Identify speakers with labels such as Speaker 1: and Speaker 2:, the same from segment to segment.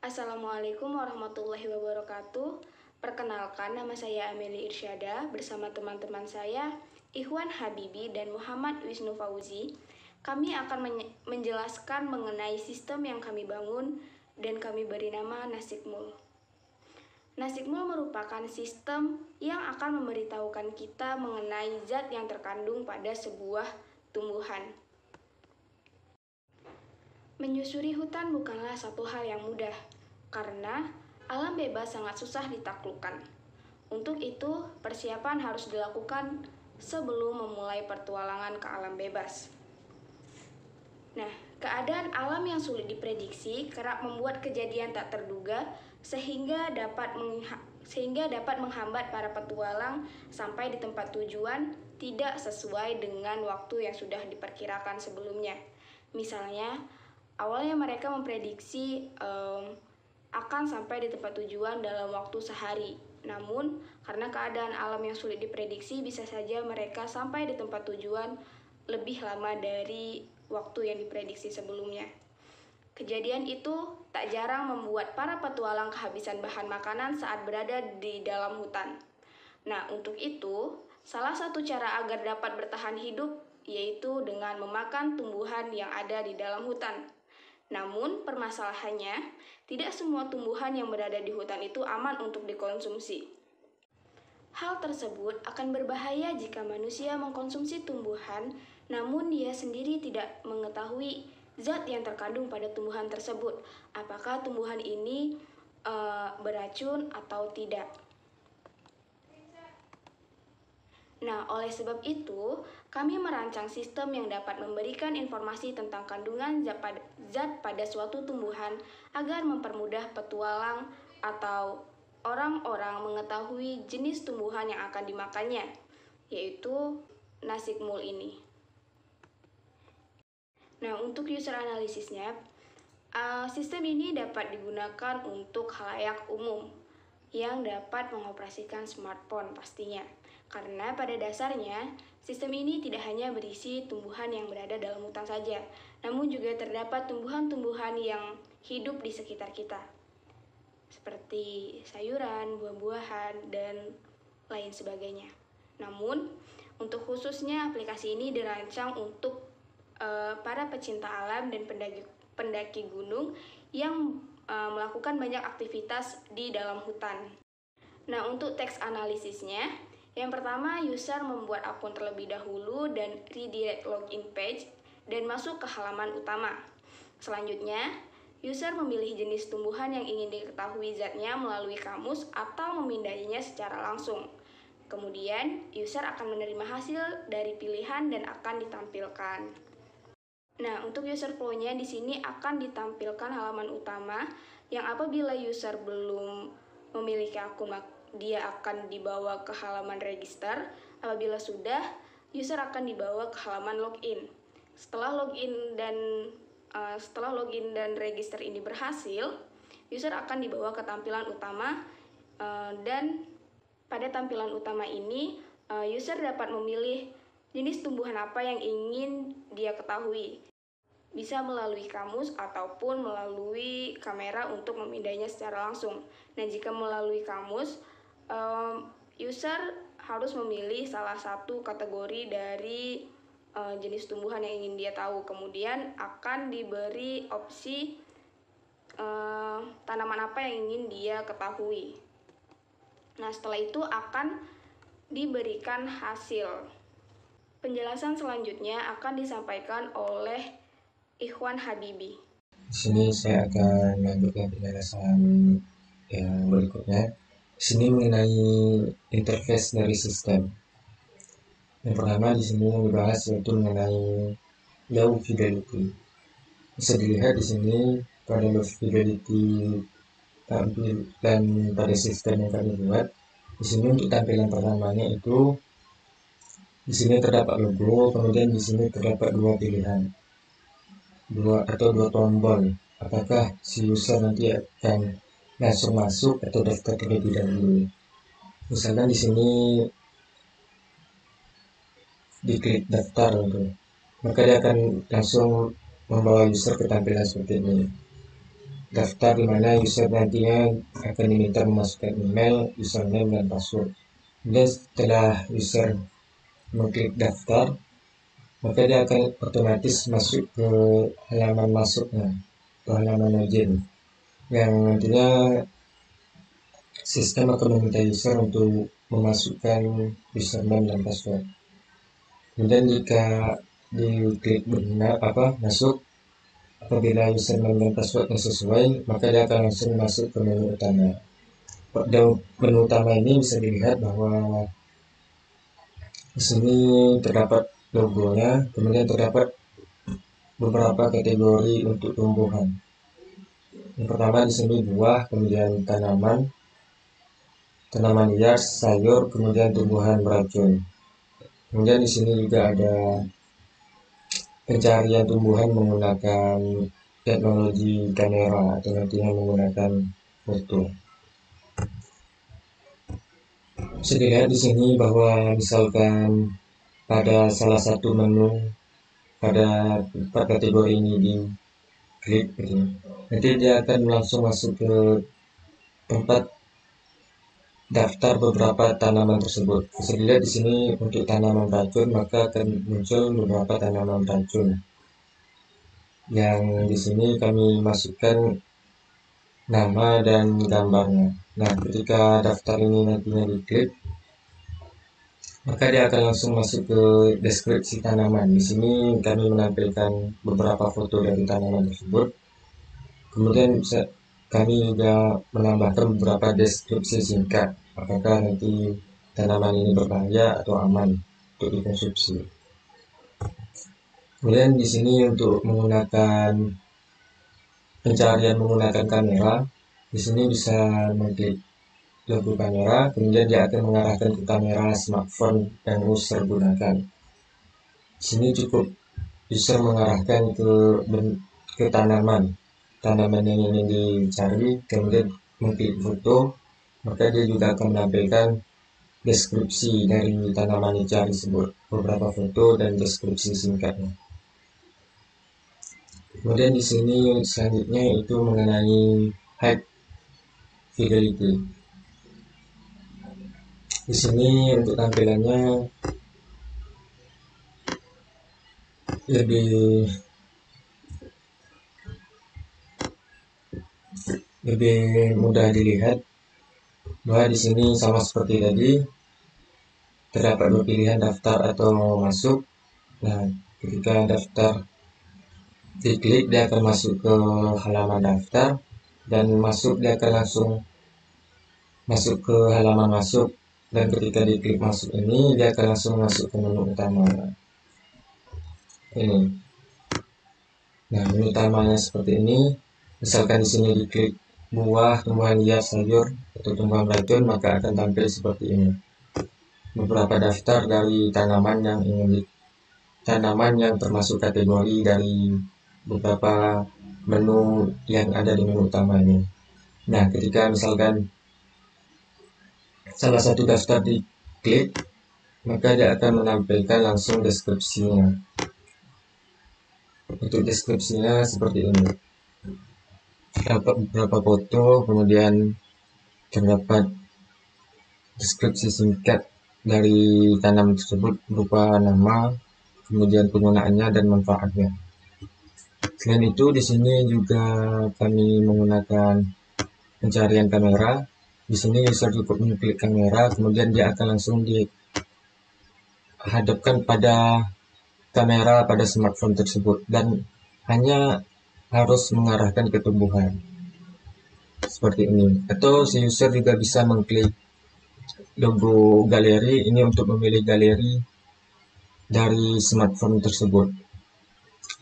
Speaker 1: Assalamualaikum warahmatullahi wabarakatuh. Perkenalkan, nama saya Amelie Irsyada bersama teman-teman saya Ikhwan Habibi dan Muhammad Wisnu Fauzi. Kami akan menjelaskan mengenai sistem yang kami bangun dan kami beri nama Nasikmul. Nasikmul merupakan sistem yang akan memberitahukan kita mengenai zat yang terkandung pada sebuah tumbuhan. Menyusuri hutan bukanlah satu hal yang mudah, karena alam bebas sangat susah ditaklukkan. Untuk itu, persiapan harus dilakukan sebelum memulai petualangan ke alam bebas. Nah, keadaan alam yang sulit diprediksi kerap membuat kejadian tak terduga sehingga dapat menghambat para petualang sampai di tempat tujuan tidak sesuai dengan waktu yang sudah diperkirakan sebelumnya. Misalnya, awalnya mereka memprediksi akan sampai di tempat tujuan dalam waktu sehari. Namun, karena keadaan alam yang sulit diprediksi, bisa saja mereka sampai di tempat tujuan lebih lama dari waktu yang diprediksi sebelumnya. Kejadian itu tak jarang membuat para petualang kehabisan bahan makanan saat berada di dalam hutan. Nah, untuk itu, salah satu cara agar dapat bertahan hidup yaitu dengan memakan tumbuhan yang ada di dalam hutan. Namun, permasalahannya, tidak semua tumbuhan yang berada di hutan itu aman untuk dikonsumsi. Hal tersebut akan berbahaya jika manusia mengkonsumsi tumbuhan, namun dia sendiri tidak mengetahui zat yang terkandung pada tumbuhan tersebut. Apakah tumbuhan ini beracun atau tidak? Nah, oleh sebab itu, kami merancang sistem yang dapat memberikan informasi tentang kandungan zat pada suatu tumbuhan agar mempermudah petualang atau orang-orang mengetahui jenis tumbuhan yang akan dimakannya, yaitu Nasikmul ini. Nah, untuk user analisisnya, sistem ini dapat digunakan untuk khalayak umum yang dapat mengoperasikan smartphone pastinya. Karena pada dasarnya, sistem ini tidak hanya berisi tumbuhan yang berada dalam hutan saja, namun juga terdapat tumbuhan-tumbuhan yang hidup di sekitar kita, seperti sayuran, buah-buahan, dan lain sebagainya. Namun, untuk khususnya aplikasi ini dirancang untuk para pecinta alam dan pendaki gunung yang melakukan banyak aktivitas di dalam hutan. Nah, untuk teks analisisnya, yang pertama, user membuat akun terlebih dahulu dan redirect login page dan masuk ke halaman utama. Selanjutnya, user memilih jenis tumbuhan yang ingin diketahui zatnya melalui kamus atau memindainya secara langsung. Kemudian, user akan menerima hasil dari pilihan dan akan ditampilkan. Nah, untuk user flow-nya di sini akan ditampilkan halaman utama yang apabila user belum memiliki akun, dia akan dibawa ke halaman register. Apabila sudah, user akan dibawa ke halaman login. Setelah login dan register ini berhasil, user akan dibawa ke tampilan utama dan pada tampilan utama ini user dapat memilih jenis tumbuhan apa yang ingin dia ketahui. Bisa melalui kamus ataupun melalui kamera untuk memindainya secara langsung. Nah, jika melalui kamus, user harus memilih salah satu kategori dari jenis tumbuhan yang ingin dia tahu. Kemudian akan diberi opsi tanaman apa yang ingin dia ketahui. Nah, setelah itu akan diberikan hasil. Penjelasan selanjutnya akan disampaikan oleh Ikhwan Habibi.
Speaker 2: Di sini saya akan melanjutkan penjelasan yang berikutnya. Di sini mengenai interface dari sistem. Yang pertama di sini yang dibahas yaitu mengenai low fidelity. Bisa dilihat di sini pada low fidelity tampilan pada sistem yang kami buat. Di sini untuk tampilan pertamanya itu di sini terdapat logo, kemudian di sini terdapat dua pilihan. Dua tombol, apakah si user nanti akan langsung masuk atau daftar terlebih dahulu. Misalkan di sini diklik daftar maka dia akan langsung membawa user ke tampilan seperti ini. daftar di mana user nantinya akan diminta memasukkan email, username, dan password. Dan setelah user mengklik daftar, maka dia akan otomatis masuk ke halaman masuknya, ke halaman login, yang nantinya sistem akan meminta user untuk memasukkan username dan password. Kemudian jika diklik benar masuk, apabila username dan passwordnya sesuai, maka dia akan langsung masuk ke menu utama. Pada menu utama ini bisa dilihat bahwa di sini terdapat logonya, kemudian terdapat beberapa kategori untuk tumbuhan. Yang pertama di sini buah, kemudian tanaman hias, sayur, kemudian tumbuhan beracun. Kemudian di sini juga ada pencarian tumbuhan menggunakan teknologi kamera atau nantinya menggunakan foto. Bisa dilihat di sini bahwa misalkan pada salah satu menu pada empat kategori ini diklik gitu, nanti dia akan langsung masuk ke tempat daftar beberapa tanaman tersebut. Bisa dilihat di sini untuk tanaman racun, maka akan muncul beberapa tanaman racun. Yang di sini kami masukkan nama dan gambarnya. Nah, ketika daftar ini nantinya diklik, maka dia akan langsung masuk ke deskripsi tanaman. Di sini kami menampilkan beberapa foto dari tanaman tersebut. Kemudian kami juga menambahkan beberapa deskripsi singkat, apakah nanti tanaman ini berbahaya atau aman untuk dikonsumsi. Kemudian di sini untuk menggunakan pencarian menggunakan kamera, di sini bisa mengklik logo kamera, kemudian dia akan mengarahkan ke kamera smartphone yang user gunakan. Di sini cukup user mengarahkan ke tanaman yang ingin dicari, kemudian mengklik foto, maka dia juga akan menampilkan deskripsi dari tanaman yang dicari tersebut, beberapa foto dan deskripsi singkatnya. Kemudian di sini selanjutnya itu mengenai high fidelity. Di sini untuk tampilannya lebih mudah dilihat, bahwa di sini sama seperti tadi terdapat dua pilihan, daftar atau masuk. Nah, ketika daftar diklik, dia akan masuk ke halaman daftar, dan masuk dia akan langsung masuk ke halaman masuk, dan ketika diklik masuk ini dia akan langsung masuk ke menu utama ini. Nah, menu utamanya seperti ini. Misalkan di sini diklik buah, tumbuhan hias, sayur, atau tumbuhan beracun, maka akan tampil seperti ini. Beberapa daftar dari tanaman yang termasuk kategori dari beberapa menu yang ada di menu utama ini. Nah, ketika misalkan salah satu daftar diklik, maka dia akan menampilkan langsung deskripsinya. Untuk deskripsinya seperti ini. Terdapat beberapa foto, kemudian terdapat deskripsi singkat dari tanaman tersebut berupa nama, kemudian penggunaannya dan manfaatnya. Selain itu, di sini juga kami menggunakan pencarian kamera. Di sini user cukup mengklik kamera, kemudian dia akan langsung dihadapkan pada kamera pada smartphone tersebut, dan hanya harus mengarahkan ke tumbuhan seperti ini. Atau si user juga bisa mengklik logo galeri ini untuk memilih galeri dari smartphone tersebut,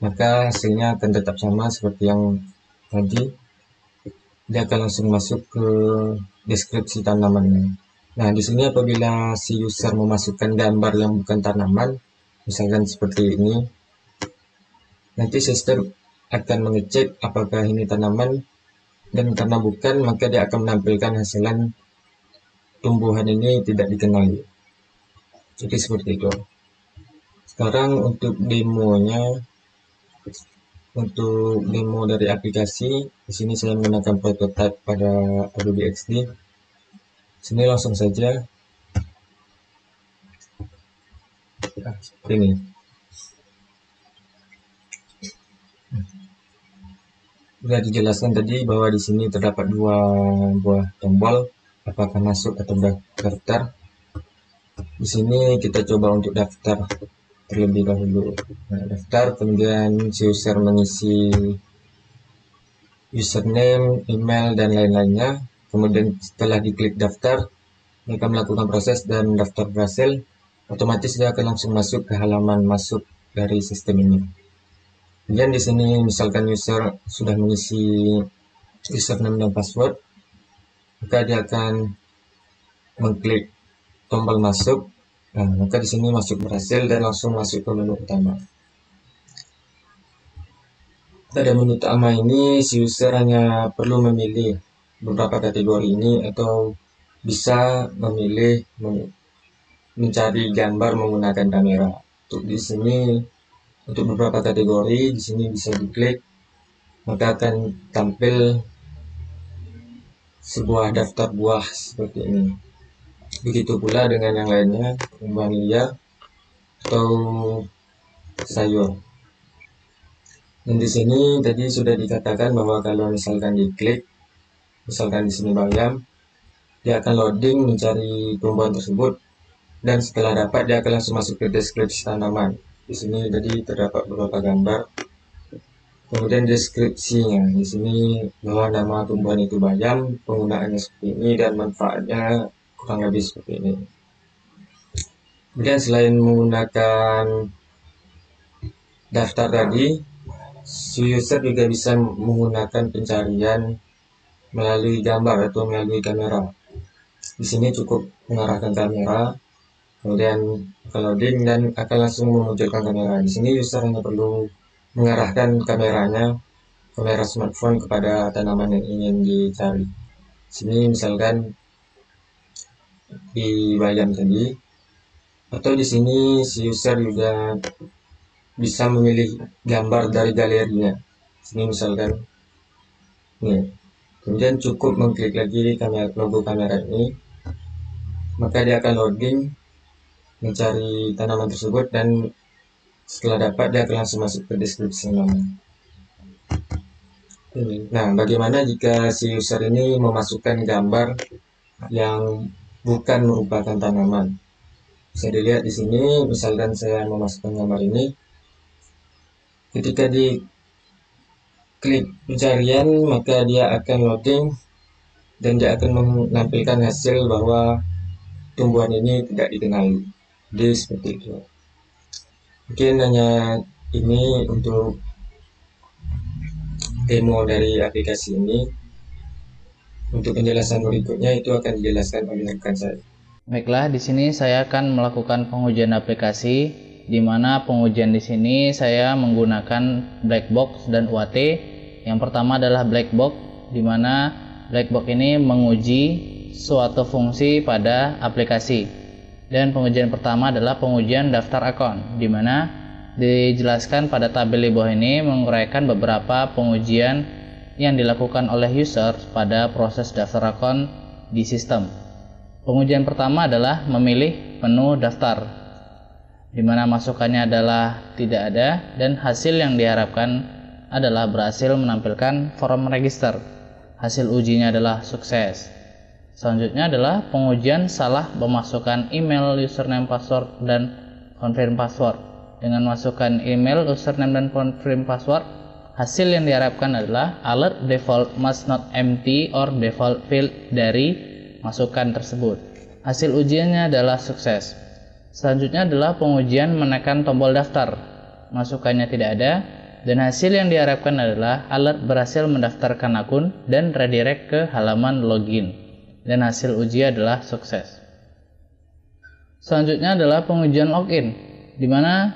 Speaker 2: maka hasilnya akan tetap sama seperti yang tadi. Dia akan langsung masuk ke deskripsi tanamannya. Nah, di sini apabila si user memasukkan gambar yang bukan tanaman, misalkan seperti ini, nanti sistem akan mengecek apakah ini tanaman, dan karena bukan, maka dia akan menampilkan hasilan tumbuhan ini tidak dikenali. Jadi seperti itu. Sekarang untuk demonya, Untuk demo dari aplikasi, di sini saya menggunakan prototype pada Adobe XD. Sini langsung saja seperti ini. Sudah dijelaskan tadi bahwa di sini terdapat dua buah tombol, apakah masuk atau daftar. Di sini kita coba untuk daftar terlebih dahulu. Nah, daftar, kemudian si user mengisi username, email, dan lain-lainnya. Kemudian setelah diklik daftar, mereka melakukan proses dan daftar berhasil. Otomatis dia akan langsung masuk ke halaman masuk dari sistem ini. Kemudian di sini misalkan user sudah mengisi username dan password, maka dia akan mengklik tombol masuk. Nah, maka di sini masuk berhasil dan langsung masuk ke menu utama. Pada menu utama ini, si user hanya perlu memilih beberapa kategori ini atau bisa memilih mencari gambar menggunakan kamera. Untuk di sini, untuk beberapa kategori, di sini bisa diklik, maka akan tampil sebuah daftar buah seperti ini. Begitu pula dengan yang lainnya, tumbuhan liar atau sayur. Dan di sini tadi sudah dikatakan bahwa kalau misalkan diklik, misalkan di sini bayam, dia akan loading mencari tumbuhan tersebut, dan setelah dapat dia akan langsung masuk ke deskripsi tanaman. Di sini tadi terdapat beberapa gambar, kemudian deskripsinya. Di sini bahwa nama tumbuhan itu bayam, penggunaannya seperti ini, dan manfaatnya kurang lebih seperti ini. Kemudian selain menggunakan daftar tadi, si user juga bisa menggunakan pencarian melalui gambar atau melalui kamera. Di sini cukup mengarahkan kamera, kemudian akan loading dan akan langsung memunculkan kamera. Di sini user hanya perlu mengarahkan kameranya, kamera smartphone kepada tanaman yang ingin dicari. Di sini misalkan di bayam tadi, atau di sini si user juga bisa memilih gambar dari galerinya. Di sini misalkan nih. Kemudian cukup mengklik lagi logo kamera ini, maka dia akan loading mencari tanaman tersebut, dan setelah dapat dia akan langsung masuk ke deskripsi tanaman. Nah, bagaimana jika si user ini memasukkan gambar yang bukan merupakan tanaman? Bisa dilihat di sini, misalkan saya memasukkan gambar ini, ketika di klik pencarian, maka dia akan loading dan dia akan menampilkan hasil bahwa tumbuhan ini tidak dikenali. Jadi seperti itu. Mungkin hanya ini untuk demo dari aplikasi ini. Untuk penjelasan berikutnya itu akan dijelaskan oleh rekan saya.
Speaker 3: Baiklah, di sini saya akan melakukan pengujian aplikasi, di mana pengujian di sini saya menggunakan black box dan UAT. Yang pertama adalah black box, di mana black box ini menguji suatu fungsi pada aplikasi. Dan pengujian pertama adalah pengujian daftar akun, di mana dijelaskan pada tabel di bawah ini menguraikan beberapa pengujian yang dilakukan oleh user pada proses daftar akun di sistem. Pengujian pertama adalah memilih menu daftar, di mana masukannya adalah tidak ada dan hasil yang diharapkan adalah berhasil menampilkan form register. Hasil ujinya adalah sukses. Selanjutnya adalah pengujian salah memasukkan email, username, password, dan confirm password. Dengan masukkan email, username, dan confirm password, hasil yang diharapkan adalah alert default must not empty or default field dari masukan tersebut. Hasil ujiannya adalah sukses. Selanjutnya adalah pengujian menekan tombol daftar. Masukannya tidak ada dan hasil yang diharapkan adalah alert berhasil mendaftarkan akun dan redirect ke halaman login. Dan hasil uji adalah sukses. Selanjutnya adalah pengujian login, di mana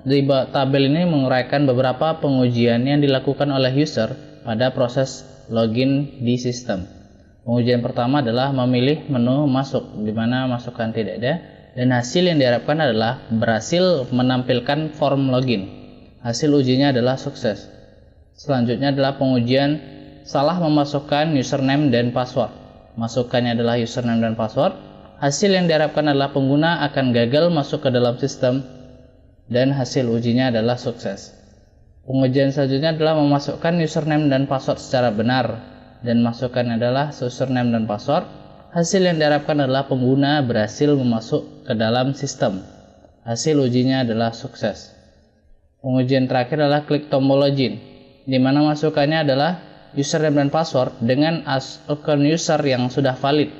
Speaker 3: di tabel ini menguraikan beberapa pengujian yang dilakukan oleh user pada proses login di sistem. Pengujian pertama adalah memilih menu masuk, di mana masukan tidak ada, dan hasil yang diharapkan adalah berhasil menampilkan form login. Hasil ujinya adalah sukses. Selanjutnya adalah pengujian salah memasukkan username dan password. Masukannya adalah username dan password. Hasil yang diharapkan adalah pengguna akan gagal masuk ke dalam sistem dan hasil ujinya adalah sukses. Pengujian selanjutnya adalah memasukkan username dan password secara benar dan masukannya adalah username dan password. Hasil yang diharapkan adalah pengguna berhasil masuk ke dalam sistem. Hasil ujinya adalah sukses. Pengujian terakhir adalah klik tombol login, di mana masukannya adalah username dan password dengan akun user yang sudah valid.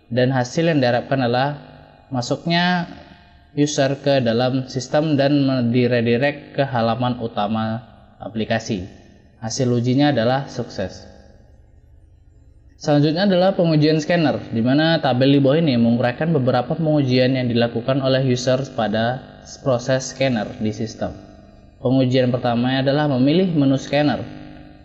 Speaker 3: Dan hasil yang diharapkan adalah masuknya user ke dalam sistem dan diredirect ke halaman utama aplikasi. Hasil ujinya adalah sukses. Selanjutnya adalah pengujian scanner, di mana tabel di bawah ini menguraikan beberapa pengujian yang dilakukan oleh user pada proses scanner di sistem. Pengujian pertama adalah memilih menu scanner.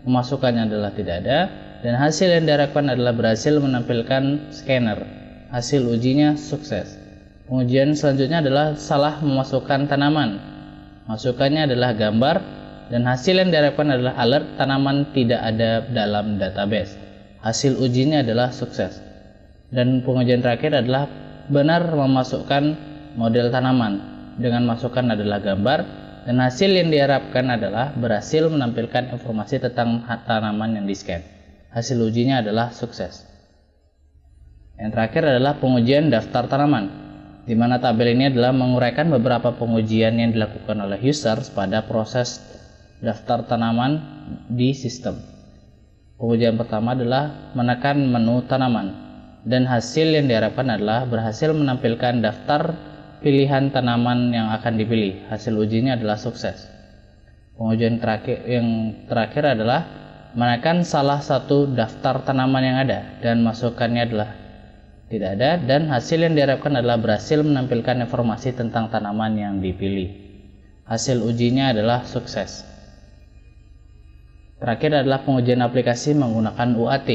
Speaker 3: Pemasukannya adalah tidak ada, dan hasil yang diharapkan adalah berhasil menampilkan scanner. Hasil ujinya sukses. Pengujian selanjutnya adalah salah memasukkan tanaman. Masukannya adalah gambar, dan hasil yang diharapkan adalah alert tanaman tidak ada dalam database. Hasil ujinya adalah sukses. Dan pengujian terakhir adalah benar memasukkan model tanaman. Dengan masukan adalah gambar, dan hasil yang diharapkan adalah berhasil menampilkan informasi tentang tanaman yang di-scan. Hasil ujinya adalah sukses. Yang terakhir adalah pengujian daftar tanaman, di mana tabel ini adalah menguraikan beberapa pengujian yang dilakukan oleh user pada proses daftar tanaman di sistem. Pengujian pertama adalah menekan menu tanaman, dan hasil yang diharapkan adalah berhasil menampilkan daftar pilihan tanaman yang akan dipilih. Hasil ujinya adalah sukses. Pengujian yang terakhir adalah menekan salah satu daftar tanaman yang ada, dan masukannya adalah tidak ada, dan hasil yang diharapkan adalah berhasil menampilkan informasi tentang tanaman yang dipilih. Hasil ujinya adalah sukses. Terakhir adalah pengujian aplikasi menggunakan UAT,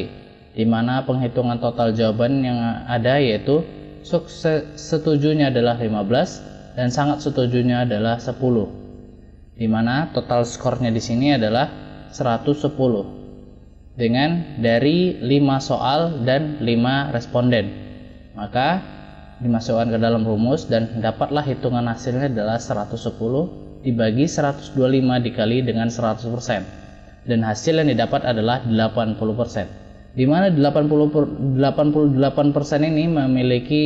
Speaker 3: di mana penghitungan total jawaban yang ada yaitu sukses setujunya adalah 15 dan sangat setujunya adalah 10. Di mana total skornya di sini adalah 110 dengan dari 5 soal dan 5 responden. Maka dimasukkan ke dalam rumus dan dapatlah hitungan hasilnya adalah 110 dibagi 125 dikali dengan 100%. Dan hasil yang didapat adalah 80%, di mana 88% ini memiliki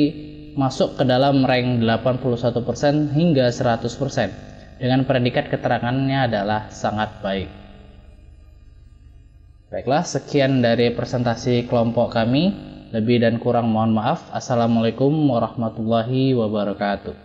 Speaker 3: masuk ke dalam rank 81% hingga 100%, dengan predikat keterangannya adalah sangat baik. Baiklah, sekian dari presentasi kelompok kami. Lebih dan kurang mohon maaf. Assalamualaikum warahmatullahi wabarakatuh.